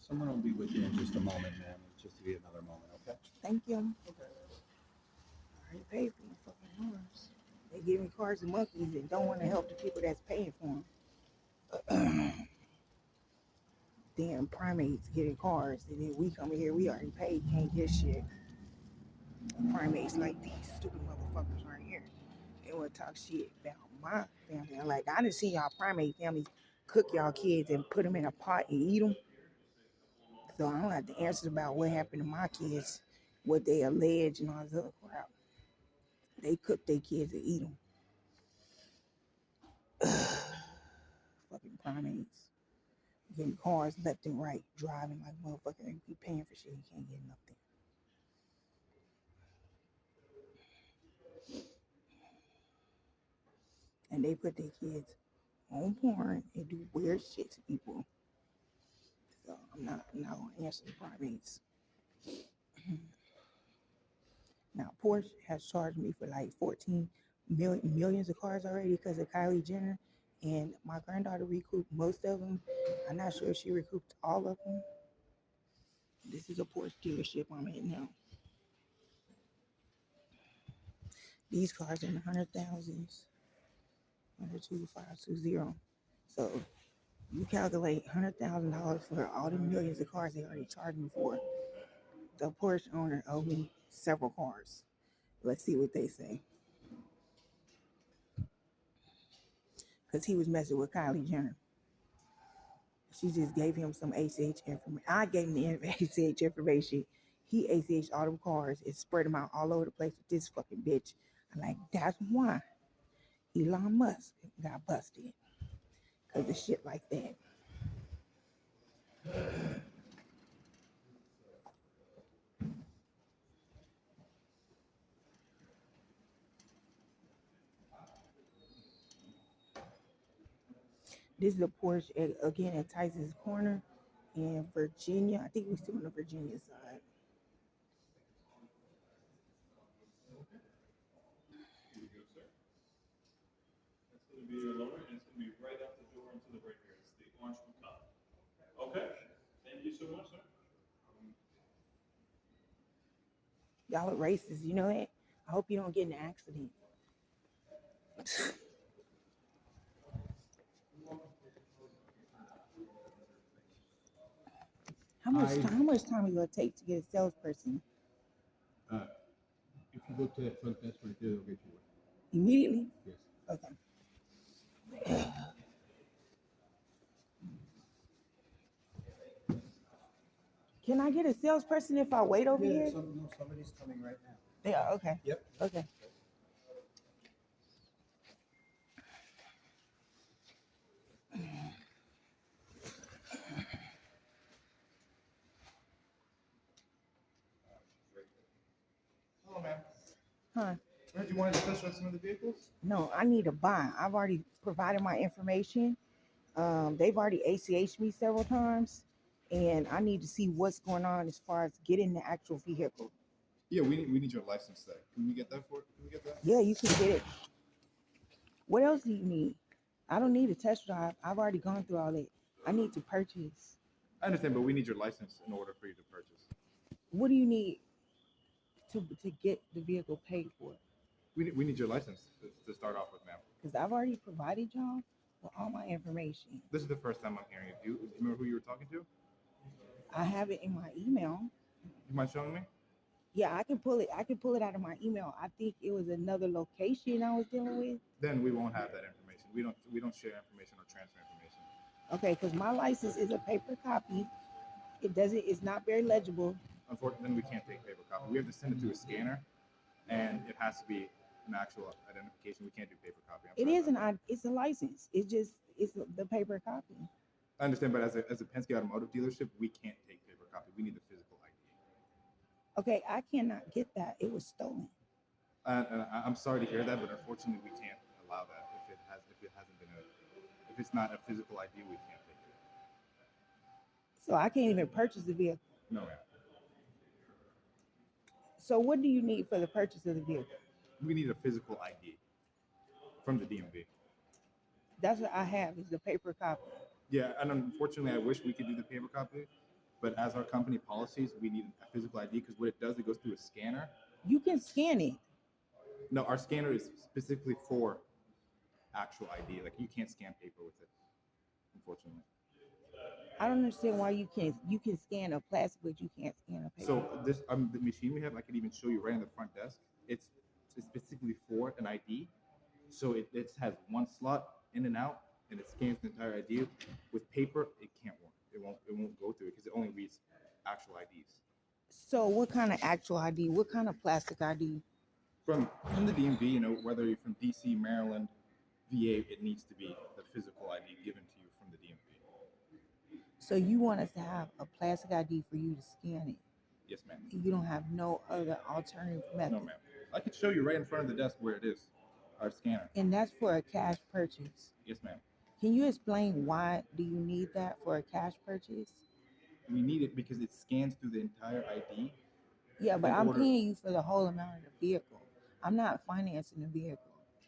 Someone will be with you in just a moment, ma'am. Just to be another moment, okay? Thank you. Okay. I already paid for my fucking cars. They give me cars and monkeys and don't want to help the people that's paying for them. Damn primates getting cars, and then we come here, we already paid, can't get shit. Primates like these stupid motherfuckers right here. They want to talk shit about my family. I'm like, I didn't see y'all primate families cook y'all kids and put them in a pot and eat them. So I don't have to answer about what happened to my kids, what they allege and all this other crap. They cook their kids and eat them. Fucking primates. Getting cars left and right, driving like motherfucker and be paying for shit. You can't get nothing. And they put their kids on porn and do weird shit to people. So I'm not gonna answer the primates. Now Porsche has charged me for like 14 millions of cars already because of Kylie Jenner, and my granddaughter recouped most of them. I'm not sure if she recouped all of them. This is a Porsche dealership I'm at now. These cars are in the hundred thousands, 102,520. So you calculate $100,000 for all the millions of cars they already charged me for. The Porsche owner owed me several cars. Let's see what they say. Because he was messing with Kylie Jenner. She just gave him some ACH information. I gave him the ACH information. He ACH all them cars and spread them out all over the place with this fucking bitch. I'm like, that's why Elon Musk got busted. Because of shit like that. This is a Porsche again at Tyson's Corner in Virginia. I think we're still on the Virginia side. Here you go, sir. That's going to be your loaner, and it's going to be right out the door into the right here. It's the orange macabre. Okay. Thank you so much, sir. Y'all are racist, you know that? I hope you don't get in an accident. How much time is it gonna take to get a salesperson? Uh, if you go to that front desk right there, they'll get you one. Immediately? Yes. Okay. Can I get a salesperson if I wait over here? No, somebody's coming right now. They are, okay. Yep. Okay. Hello, ma'am. Huh? Heard you wanted to test drive some of the vehicles? No, I need to buy. I've already provided my information. They've already ACH'd me several times, and I need to see what's going on as far as getting the actual vehicle. Yeah, we need your license tag. Can we get that for? Can we get that? Yeah, you can get it. What else do you need? I don't need a test drive. I've already gone through all that. I need to purchase. I understand, but we need your license in order for you to purchase. What do you need to get the vehicle paid for? We need your license to start off with, ma'am. Because I've already provided y'all with all my information. This is the first time I'm hearing it. Do you remember who you were talking to? I have it in my email. You mind showing me? Yeah, I can pull it. I can pull it out of my email. I think it was another location I was dealing with. Then we won't have that information. We don't share information or transfer information. Okay, because my license is a paper copy. It's not very legible. Unfortunately, then we can't take paper copy. We have to send it to a scanner, and it has to be an actual identification. We can't do paper copy. It's a license. It's the paper copy. I understand, but as a Penske automotive dealership, we can't take paper copy. We need the physical ID. Okay, I cannot get that. It was stolen. And I'm sorry to hear that, but unfortunately, we can't allow that if it's not a physical ID, we can't take it. So I can't even purchase the vehicle. No, ma'am. So what do you need for the purchase of the vehicle? We need a physical ID from the DMV. That's what I have is the paper copy. Yeah, and unfortunately, I wish we could do the paper copy, But as our company policies, we need a physical ID because what it does, it goes through a scanner. You can scan it. No, our scanner is specifically for actual ID. Like you can't scan paper with it, unfortunately. I don't understand why you can't. You can scan a plastic, but you can't scan a paper. So this the machine we have, I can even show you right on the front desk. It's specifically for an ID. So it has one slot in and out, and it scans the entire ID. With paper, it can't work. It won't go through it because it only reads actual IDs. So what kind of actual ID? What kind of plastic ID? From the DMV, you know, whether you're from DC, Maryland, VA, it needs to be the physical ID given to you from the DMV. So you want us to have a plastic ID for you to scan it? Yes, ma'am. You don't have no other alternative method? No, ma'am. I could show you right in front of the desk where it is, our scanner. And that's for a cash purchase? Yes, ma'am. Can you explain why do you need that for a cash purchase? We need it because it scans through the entire ID. Yeah, but in I'm order- paying you for the whole amount of the vehicle. I'm not financing the vehicle.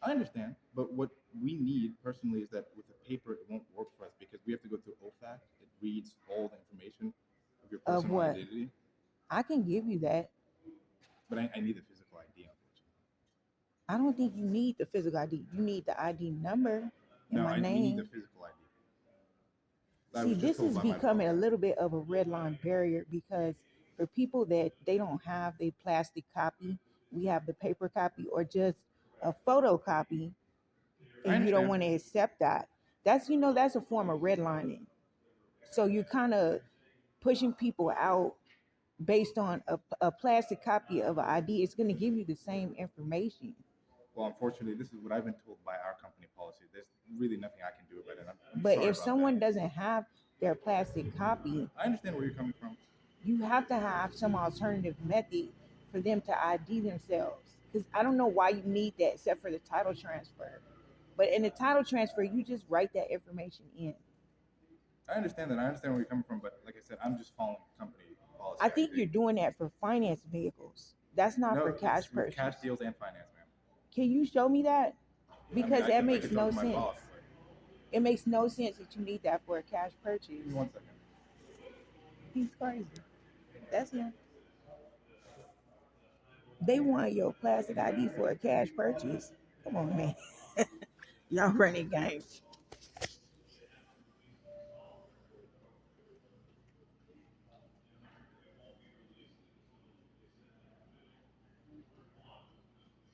I understand, but what we need personally is that with the paper, it won't work for us because we have to go through OFAC. It reads all the information of your Of personal what? identity, I can give you that. but I need the physical ID, unfortunately. I don't think you need the physical ID. You need the ID number and No, my we need name. the physical ID. I See, was just this told is by my becoming a boss. little bit of a red line barrier because for people that they don't have a plastic copy, we have the paper copy or just a photocopy, I and you don't understand. want to accept that. That's a form of redlining. So you're kind of pushing people out based on a plastic copy of an ID. It's going to give you the same information. Well, unfortunately, this is what I've been told by our company policy. There's really nothing I can do about it. I'm But sorry if about someone that. doesn't have their plastic copy, I understand where you're coming from. you have to have some alternative method for them to ID themselves. Because I don't know why you need that except for the title transfer. But in the title transfer, you just write that information in. I understand that. I understand where you're coming from, but like I said, I'm just following company policy. I think you're doing that for finance vehicles. That's not no, for cash it's with purchase. cash deals and finance, ma'am. Can you show me that? Because I that can makes no talk to my sense. boss, but It makes no sense that you need that for a cash purchase. give me 1 second. He's crazy. That's him. They want your plastic ID for a cash purchase. Come on, man. Y'all running games.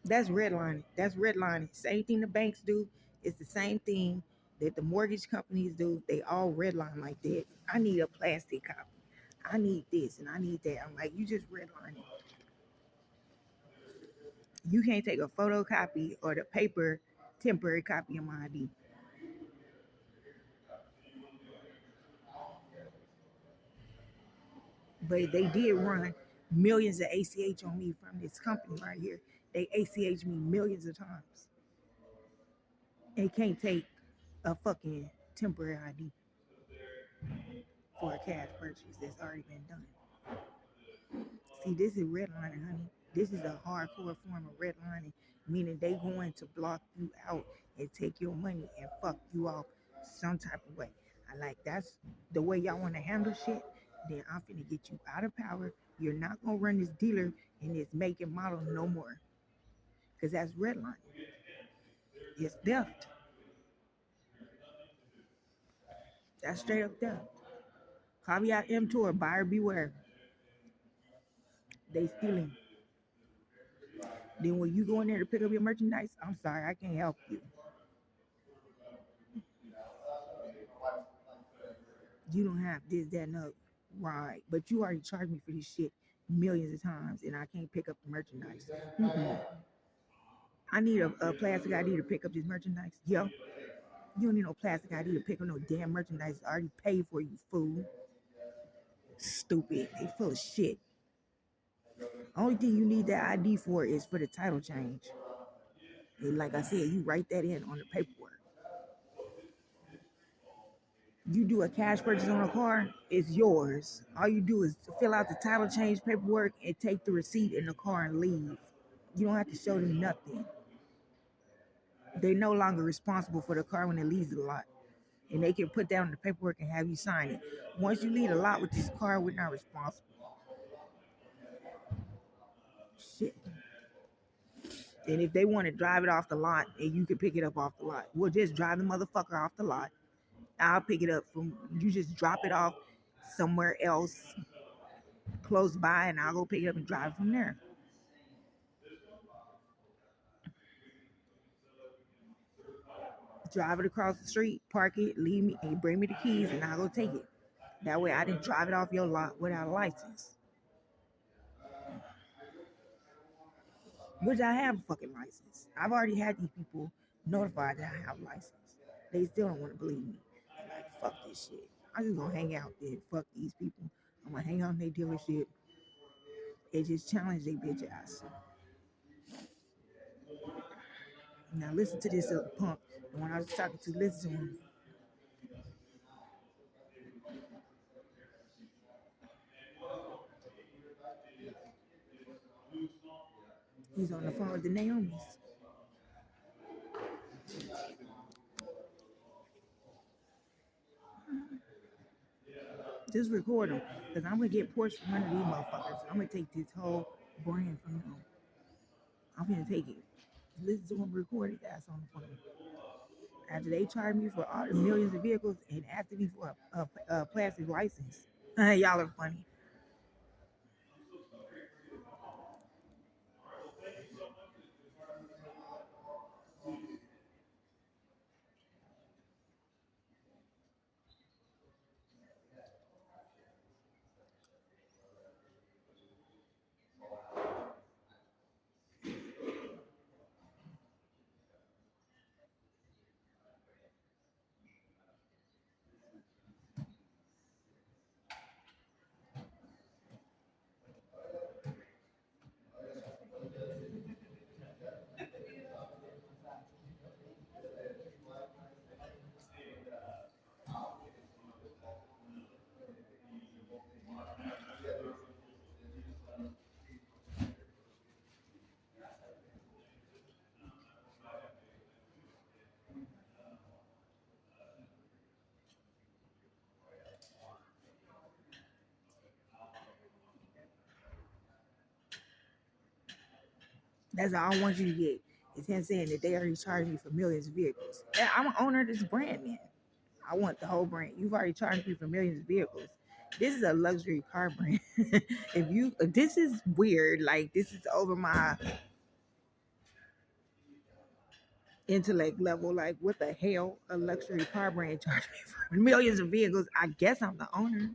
That's redlining. That's redlining. Same thing the banks do. It's the same thing that the mortgage companies do. They all redline like that. I need a plastic copy. I need this and I need that. I'm like, you just redlining. You can't take a photocopy or the paper temporary copy of my ID. But they did run millions of ACH on me from this company right here. They ACH me millions of times. They can't take a fucking temporary ID for a cash purchase that's already been done. See, this is redlining, honey. This is a hardcore form of redlining, meaning they going to block you out and take your money and fuck you off some type of way. I like that's the way y'all want to handle shit. Then I'm finna get you out of power. You're not gonna run this dealer and this make and model no more, cause that's redlining. It's theft. That's straight up theft. Caveat emptor, buyer beware. They stealing. Then when you go in there to pick up your merchandise, I'm sorry, I can't help you. You don't have this, that, and other. Right. But you already charged me for this shit millions of times and I can't pick up the merchandise. Mm-mm. I need a plastic ID to pick up this merchandise. Yo, you don't need no plastic ID to pick up no damn merchandise. I already paid for, you fool. Stupid. They full of shit. Only thing you need that ID for is for the title change. And like I said, you write that in on the paperwork. You do a cash purchase on a car, it's yours. All you do is fill out the title change paperwork and take the receipt in the car and leave. You don't have to show them nothing. They're no longer responsible for the car when it leaves the lot. and they can put down the paperwork and have you sign it. Once you leave the lot with this car, we're not responsible. Shit. And if they want to drive it off the lot and you can pick it up off the lot, we'll just drive the motherfucker off the lot. I'll pick it up from you, just drop it off somewhere else close by, and I'll go pick it up and drive it from there. Drive it across the street, park it, leave me, and bring me the keys, and I'll go take it. That way I didn't drive it off your lot without a license. Which I have a fucking license. I've already had these people notified that I have a license. They still don't want to believe me. I'm like, fuck this shit. I'm just gonna hang out there. Fuck these people. I'm gonna hang out in their dealership and just challenge their bitch ass. Now listen to this punk. And when I was talking to, listen to him. He's on the phone with the Naomi's. Just record them, because I'm gonna get Porsche from one of these motherfuckers. I'm gonna take this whole brand from them. I'm gonna take it. Listen to him record his ass on the phone. After they charged me for all the millions of vehicles and asked me for a plastic license. Y'all are funny. That's all I want you to get. It's him saying that they already charged me for millions of vehicles. Yeah, I'm an owner of this brand, man. I want the whole brand. You've already charged me for millions of vehicles. This is a luxury car brand. This is weird. Like, this is over my intellect level. Like, what the hell? A luxury car brand charged me for millions of vehicles. I guess I'm the owner.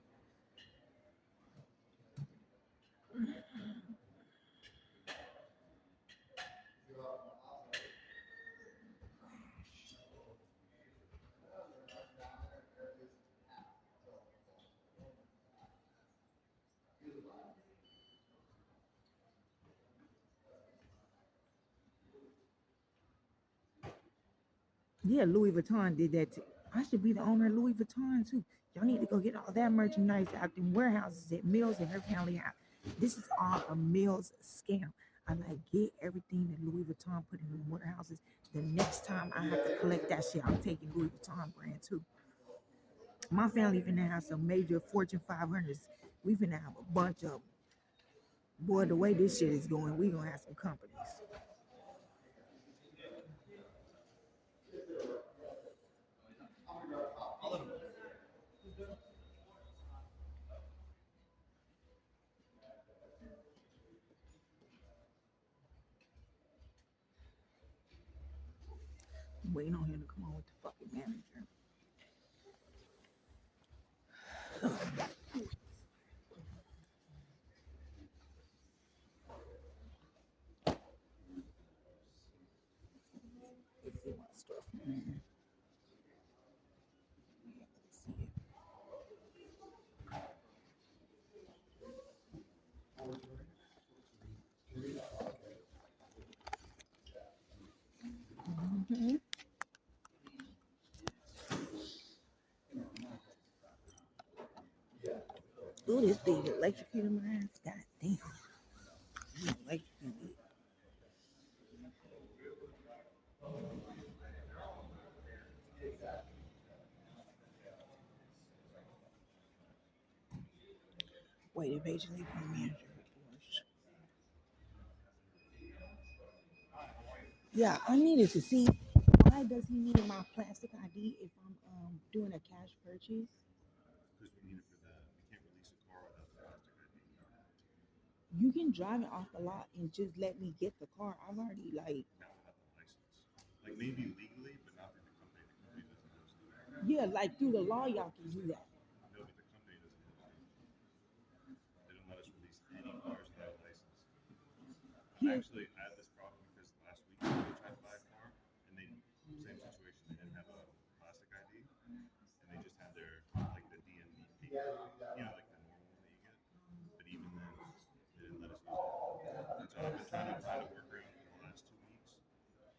Yeah, Louis Vuitton did that too. I should be the owner of Louis Vuitton too. Y'all need to go get all that merchandise out in warehouses that Mills and her family have. This is all a Mills scam. I like get everything that Louis Vuitton put in the warehouses. The next time I have to collect that shit, I'm taking Louis Vuitton brand too. My family finna have some major Fortune 500s. We finna have a bunch of them. Boy, the way this shit is going, we gonna have some companies. Waiting on him to come on with the fucking manager. Let's see my stuff. Mm-hmm. Ooh, this thing electrocuted my ass. God damn. Electrocuted. Wait, patiently for the manager of Porsche. Yeah, I needed to see why does he need my plastic ID if I'm doing a cash purchase? Because we need it for that. We can't release a car without the plastic ID. You can drive it off the lot and just let me get the car. I've already like Not without the license. Like maybe legally, but not through the company. The company doesn't host it. yeah, like through the law y'all can do that. No, but the company doesn't host it. They don't let us release any cars without a license. He, Actually, I had this problem because last week they tried to buy a car, and they same situation. They didn't have a plastic ID, and they just had their like the DMV paper, like the normal one that you get. But even then, they didn't let us use it. And so I've been trying to find a workaround for the last 2 weeks.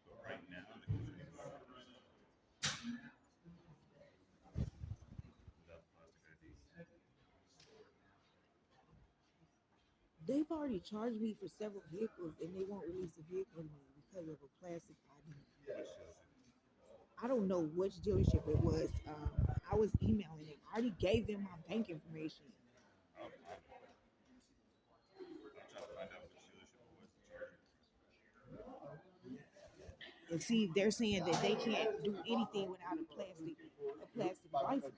But right now, the company won't release it without the plastic ID. they've already charged me for several vehicles and they won't release a vehicle to me because of a plastic ID. Which dealership? I don't know which dealership it was. I was emailing them. I already gave them my bank information. I'll find it. I'll try to find out which dealership it was that charged me. And see, they're saying that they can't do anything without a plastic license.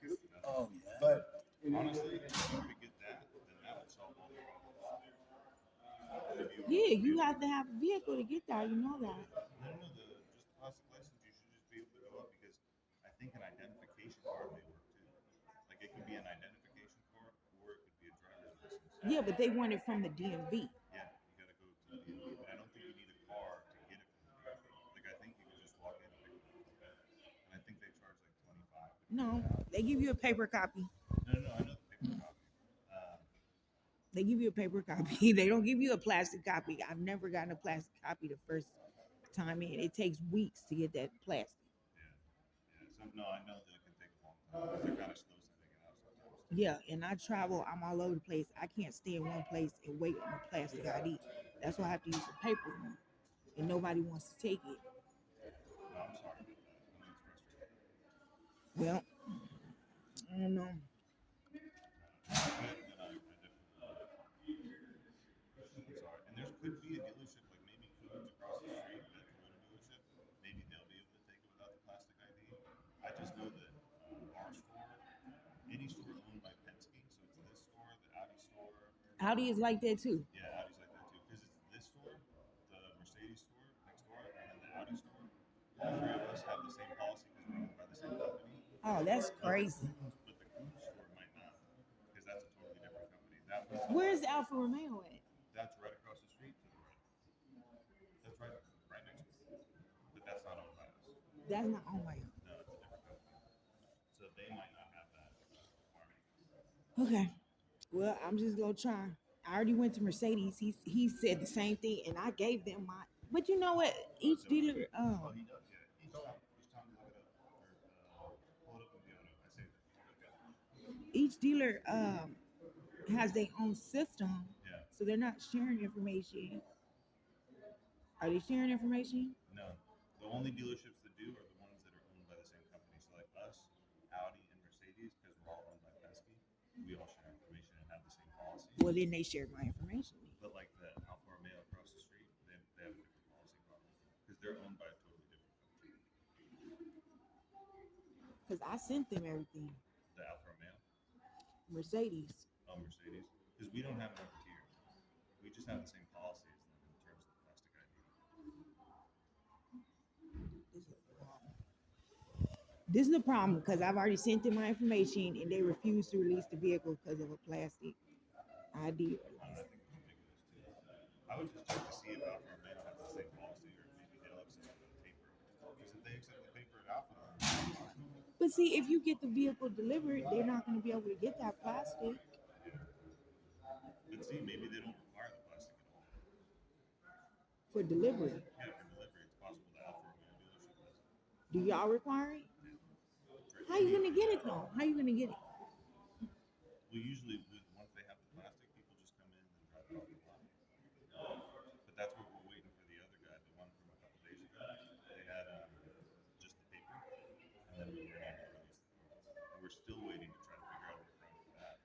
Oh yeah. But honestly, if you were to get that, then that would solve all the problems. Yeah, you have to have a vehicle to get there. You know that. No, just the plastic license. You should just be able to go up because I think an identification card may work too. Like it could be an identification card or it could be a driver's license. Yeah, but they want it from the DMV. Yeah, you gotta go to the DMV, but I don't think you need a car to get it from the DMV. Like I think you can just walk in and pick it up. And I think they charge like 25. No, they give you a paper copy. No, I know the paper copy. Um, They give you a paper copy. They don't give you a plastic copy. I've never gotten a plastic copy the first time in. It takes weeks to get that plastic. yeah. So no, I know that it can take a long time because they're kind of slow sending it out sometimes. Yeah, and I travel. I'm all over the place. I can't stay in one place and wait on a plastic ID. That's why I have to use a paper one, and nobody wants to take it. No, I'm sorry about that. I know it's frustrating. Well, I don't know. I'm sorry. And there could be a dealership, like maybe Coons across the street, that Toyota dealership. Maybe they'll be able to take it without the plastic ID. I just know that our store, any store owned by Penske, so it's this store, the Audi store. Audi is like that too. Yeah, Audi's like that too. Because it's this store, the Mercedes store next door, and then the Audi store. All three of us have the same policy because we're owned by the same company. Oh, that's crazy. But the Coons store might not, because that's a totally different company. That one's Where's Alfa Romeo at? That's right across the street to the right. That's right next to it. But that's not owned by us. That's not on my own. No, it's a different company. So they might not have that requirement. Okay. Well, I'm just gonna try. I already went to Mercedes. He said the same thing, and I gave them my. But you know what? Each dealer, Oh, he does. Yeah. Each time you look it up or pull it up in the auto, I say that. Okay. each dealer has their own system, Yeah. so they're not sharing information. Are they sharing information? No. The only dealerships that do are the ones that are owned by the same company. So like us, Audi, and Mercedes, because we're all owned by Penske, we all share information and have the same policy. Well, then they shared my information. But like the Alfa Romeo across the street, they have a different policy probably because they're owned by a totally different company. Because I sent them everything. The Alfa Romeo, Mercedes. Mercedes, because we don't have another tier. We just have the same policy as them in terms of the plastic ID. This is the problem because I've already sent them my information and they refuse to release the vehicle because of a plastic ID or I license. think it's ridiculous too. I would just check to see if Alfa Romeo has the same policy or maybe they'll accept the paper. Because if they accept the paper at Alfa, But see, if you get the vehicle delivered, they're not going to be able to get that plastic. yeah. But see, maybe they don't require the plastic at all. For delivery. Yeah, for delivery, it's possible the Alfa Romeo dealership does. Do y'all require it? Yeah. How you gonna get it though? How you gonna get it? Well, usually once they have the plastic, people just come in and drop it off the lot. But that's what we're waiting for the other guy, the one from a couple days ago. They had just the paper, and then we were able to release the car. And we're still waiting to try to figure out a workaround for that.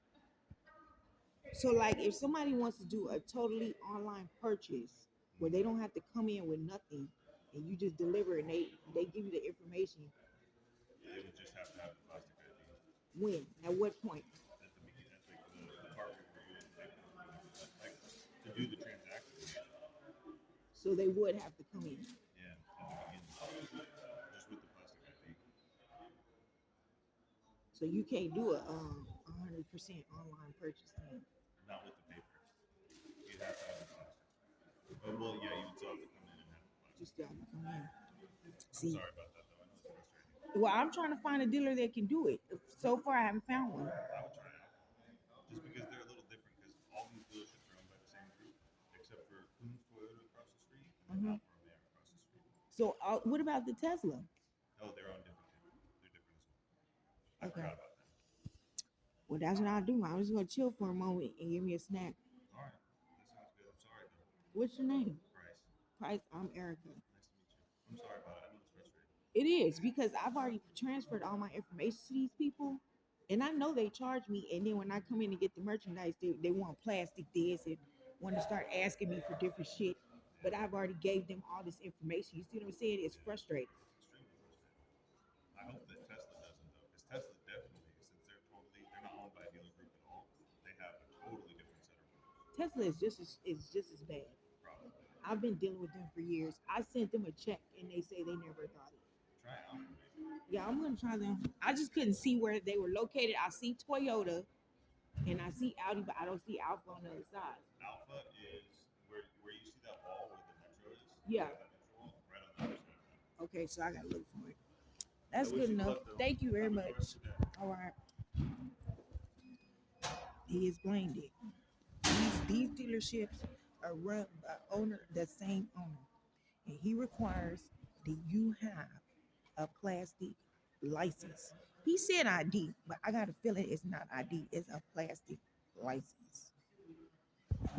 So like if somebody wants to do a totally online purchase where they don't have to come in with nothing and you just deliver and they give you the information, They would just have to have the plastic ID when? At what point? at the beginning, at like the part where we're doing like to do the transaction. So they would have to come in. Yeah, at the beginning, just with the plastic ID. So you can't do a 100% online purchase thing. Not with the paper. You'd have to have the plastic. Oh, well, yeah, you would still have to come in and have the plastic. You still have to come in. I'm See, sorry about that, though. I know it's frustrating. well, I'm trying to find a dealer that can do it. So far, I haven't found one. I would try out. Just because they're a little different, because all these dealerships are owned by the same group, except for Coons Toyota across the street and Mhm. Alfa Romeo across the street. So what about the Tesla? Oh, they're on different too. They're different as well. I Okay. forgot about them. Well, that's what I'll do. I'm just gonna chill for a moment and give me a snack. All right. That sounds good. I'm sorry, though. What's your name? Price. Price. I'm Erica. Nice to meet you. I'm sorry about it. I know it's frustrating. It is because I've already transferred all my information to these people, and I know they charge me. And then when I come in to get the merchandise, they want plastic this and want to start asking me for different shit. But I've already gave them all this information. You see what I'm saying? It's frustrating. Extremely frustrating. I hope that Tesla doesn't, though, because Tesla definitely, since they're not owned by a dealer group at all, they have a totally different set of rules. Tesla is just as bad. Probably. I've been dealing with them for years. I sent them a check and they say they never got it. Try it out for me. Yeah, I'm gonna try them. I just couldn't see where they were located. I see Toyota and I see Audi, but I don't see Alpha on the other side. Alpha is where you see that wall where the metro is. Yeah. That metro wall, right on the other side of that. Okay, so I gotta look for it. That's I wish good you enough. luck, though. Thank you very Have a much. good rest of your day. All right. He explained it. These dealerships are run by the same owner, and he requires that you have a plastic license. He said ID, but I got a feeling it's not ID. It's a plastic license.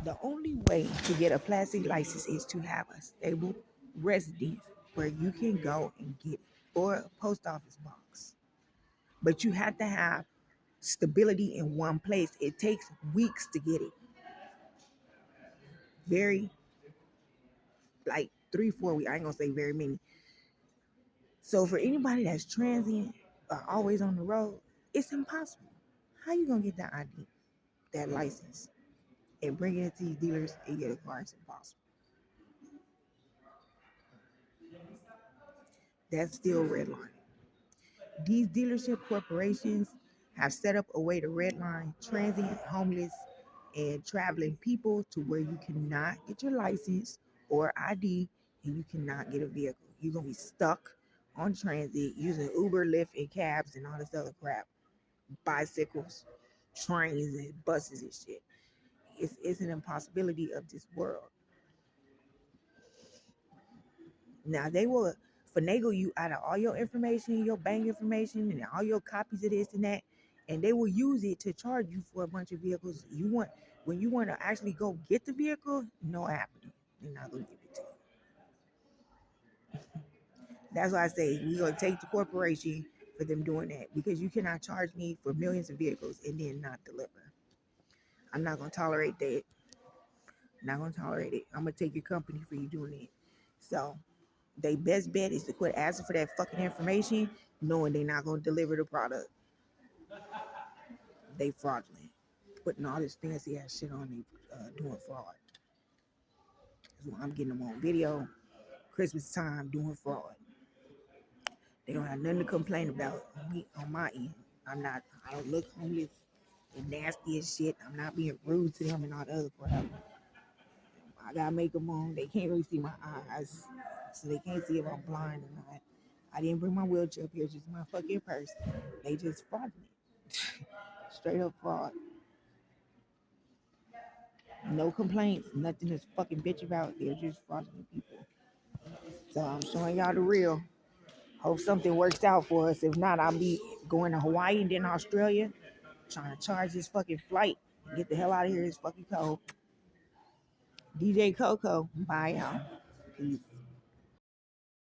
The only way to get a plastic license is to have a stable residence where you can go and get it, or a post office box. But you have to have stability in one place. It takes weeks to get it. Very, like 3, 4 weeks. I ain't gonna say very many. So for anybody that's transient or always on the road, it's impossible. How you gonna get that ID, that license, and bring it to these dealers and get a car? It's impossible. That's still redlining. These dealership corporations have set up a way to redline transient, homeless, and traveling people to where you cannot get your license or ID and you cannot get a vehicle. You're gonna be stuck on transit using Uber, Lyft, and cabs and all this other crap, bicycles, trains, and buses and shit. It's an impossibility of this world. Now they will finagle you out of all your information, your bank information, and all your copies of this and that, and they will use it to charge you for a bunch of vehicles. When you want to actually go get the vehicle, no happening. They're not gonna give it to you. That's why I say we're gonna take the corporation for them doing that, because you cannot charge me for millions of vehicles and then not deliver. I'm not gonna tolerate that. Not gonna tolerate it. I'm gonna take your company for you doing it. So their best bet is to quit asking for that fucking information, knowing they're not gonna deliver the product. They fraudulent, putting all this fancy ass shit on me, doing fraud. That's why I'm getting them on video. Christmas time doing fraud. They don't have nothing to complain about on my end. I don't look homeless and nasty as shit. I'm not being rude to them and all the other crap. I gotta make them on. They can't really see my eyes, so they can't see if I'm blind or not. I didn't bring my wheelchair up here, just my fucking purse. They just frauding it. Straight up fraud. No complaints, nothing to fucking bitch about. They're just fraudulent people. So I'm showing y'all the real. Hope something works out for us. If not, I'll be going to Hawaii and then Australia, trying to charge this fucking flight and get the hell out of here. It's fucking cold. DJ Coco, bye y'all. Peace.